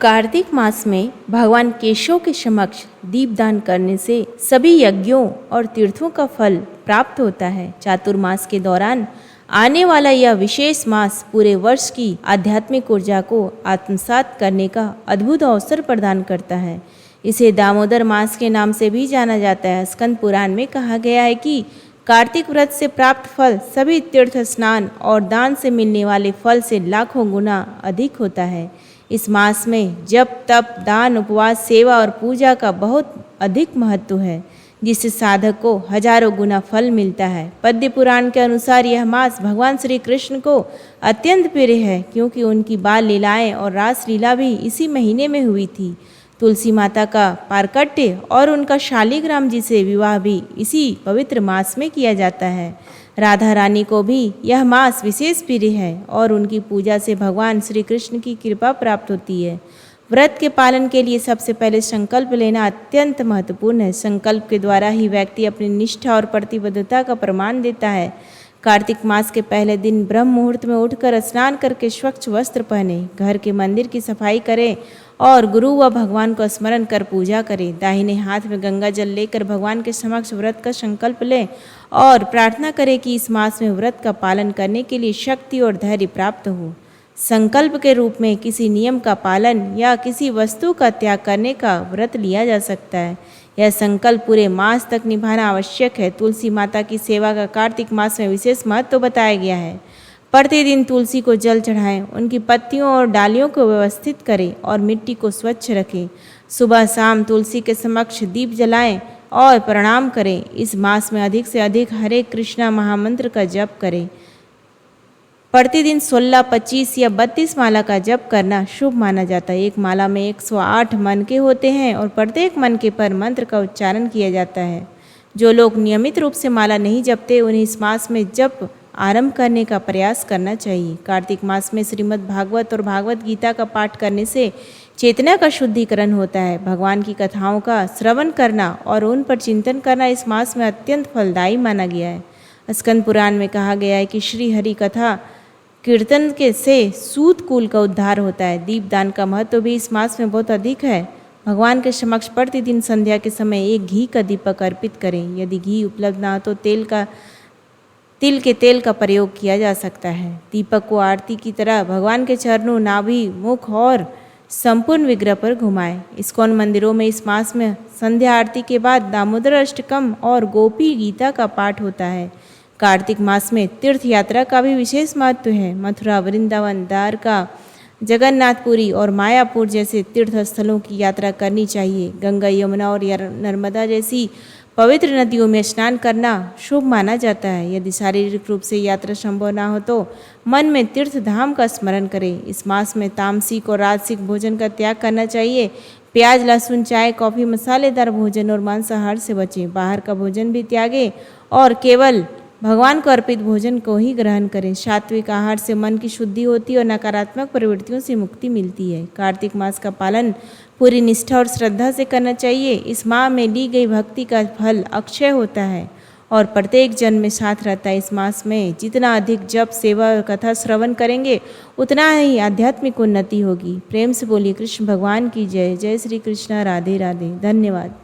कार्तिक मास में भगवान केशव के समक्ष दीपदान करने से सभी यज्ञों और तीर्थों का फल प्राप्त होता है। चातुर्मास के दौरान आने वाला यह विशेष मास पूरे वर्ष की आध्यात्मिक ऊर्जा को आत्मसात करने का अद्भुत अवसर प्रदान करता है। इसे दामोदर मास के नाम से भी जाना जाता है। स्कंद पुराण में कहा गया है कि कार्तिक व्रत से प्राप्त फल सभी तीर्थ स्नान और दान से मिलने वाले फल से लाखों गुना अधिक होता है। इस मास में जप, तप, दान, उपवास, सेवा और पूजा का बहुत अधिक महत्व है, जिससे साधक को हजारों गुना फल मिलता है। पद्म पुराण के अनुसार यह मास भगवान श्री कृष्ण को अत्यंत प्रिय है, क्योंकि उनकी बाल लीलाएं और रास लीला भी इसी महीने में हुई थी। तुलसी माता का पारकट्य और उनका शालिग्राम जी से विवाह भी इसी पवित्र मास में किया जाता है। राधा रानी को भी यह मास विशेष प्रिय है और उनकी पूजा से भगवान श्री कृष्ण की कृपा प्राप्त होती है। व्रत के पालन के लिए सबसे पहले संकल्प लेना अत्यंत महत्वपूर्ण है। संकल्प के द्वारा ही व्यक्ति अपनी निष्ठा और प्रतिबद्धता का प्रमाण देता है। कार्तिक मास के पहले दिन ब्रह्म मुहूर्त में उठकर स्नान करके स्वच्छ वस्त्र पहने, घर के मंदिर की सफाई करें और गुरु व भगवान को स्मरण कर पूजा करें। दाहिने हाथ में गंगा जल लेकर भगवान के समक्ष व्रत का संकल्प लें और प्रार्थना करें कि इस मास में व्रत का पालन करने के लिए शक्ति और धैर्य प्राप्त हो। संकल्प के रूप में किसी नियम का पालन या किसी वस्तु का त्याग करने का व्रत लिया जा सकता है। यह संकल्प पूरे मास तक निभाना आवश्यक है। तुलसी माता की सेवा का कार्तिक मास में विशेष महत्व बताया गया है। प्रतिदिन तुलसी को जल चढ़ाएं, उनकी पत्तियों और डालियों को व्यवस्थित करें और मिट्टी को स्वच्छ रखें। सुबह शाम तुलसी के समक्ष दीप जलाएं और प्रणाम करें। इस मास में अधिक से अधिक हरे कृष्णा महामंत्र का जप करें। प्रतिदिन 16, 25 या 32 माला का जप करना शुभ माना जाता है। एक माला में 108 मनके होते हैं और प्रत्येक मनके पर मंत्र का उच्चारण किया जाता है। जो लोग नियमित रूप से माला नहीं जपते, उन्हें इस मास में जप आरंभ करने का प्रयास करना चाहिए। कार्तिक मास में श्रीमद् भागवत और भागवत गीता का पाठ करने से चेतना का शुद्धिकरण होता है। भगवान की कथाओं का श्रवण करना और उन पर चिंतन करना इस मास में अत्यंत फलदायी माना गया है। स्कंद पुराण में कहा गया है कि श्री हरि कथा कीर्तन के से सूत कुल का उद्धार होता है। दीपदान का महत्व भी इस मास में बहुत अधिक है। भगवान के समक्ष प्रतिदिन संध्या के समय एक घी का दीपक अर्पित करें। यदि घी उपलब्ध ना हो तो तिल के तेल का प्रयोग किया जा सकता है। दीपक को आरती की तरह भगवान के चरणों, नाभि, मुख और संपूर्ण विग्रह पर घुमाएं। इस्कॉन मंदिरों में इस मास में संध्या आरती के बाद दामोदर अष्टकम और गोपी गीता का पाठ होता है। कार्तिक मास में तीर्थ यात्रा का भी विशेष महत्व है। मथुरा, वृंदावन, द्वारका, जगन्नाथपुरी और मायापुर जैसे तीर्थ स्थलों की यात्रा करनी चाहिए। गंगा, यमुना और नर्मदा जैसी पवित्र नदियों में स्नान करना शुभ माना जाता है। यदि शारीरिक रूप से यात्रा संभव ना हो तो मन में तीर्थ धाम का स्मरण करें। इस मास में तामसिक और राजसिक भोजन का त्याग करना चाहिए। प्याज, लहसुन, चाय, कॉफी, मसालेदार भोजन और मांसाहार से बचें। बाहर का भोजन भी त्यागें और केवल भगवान को अर्पित भोजन को ही ग्रहण करें। सात्विक आहार से मन की शुद्धि होती है और नकारात्मक प्रवृत्तियों से मुक्ति मिलती है। कार्तिक मास का पालन पूरी निष्ठा और श्रद्धा से करना चाहिए। इस माह में ली गई भक्ति का फल अक्षय होता है और प्रत्येक जन्म में साथ रहता है। इस मास में जितना अधिक जप, सेवा और कथा श्रवण करेंगे, उतना ही आध्यात्मिक उन्नति होगी। प्रेम से बोलिए कृष्ण भगवान की जय। जय श्री कृष्ण। राधे राधे। धन्यवाद।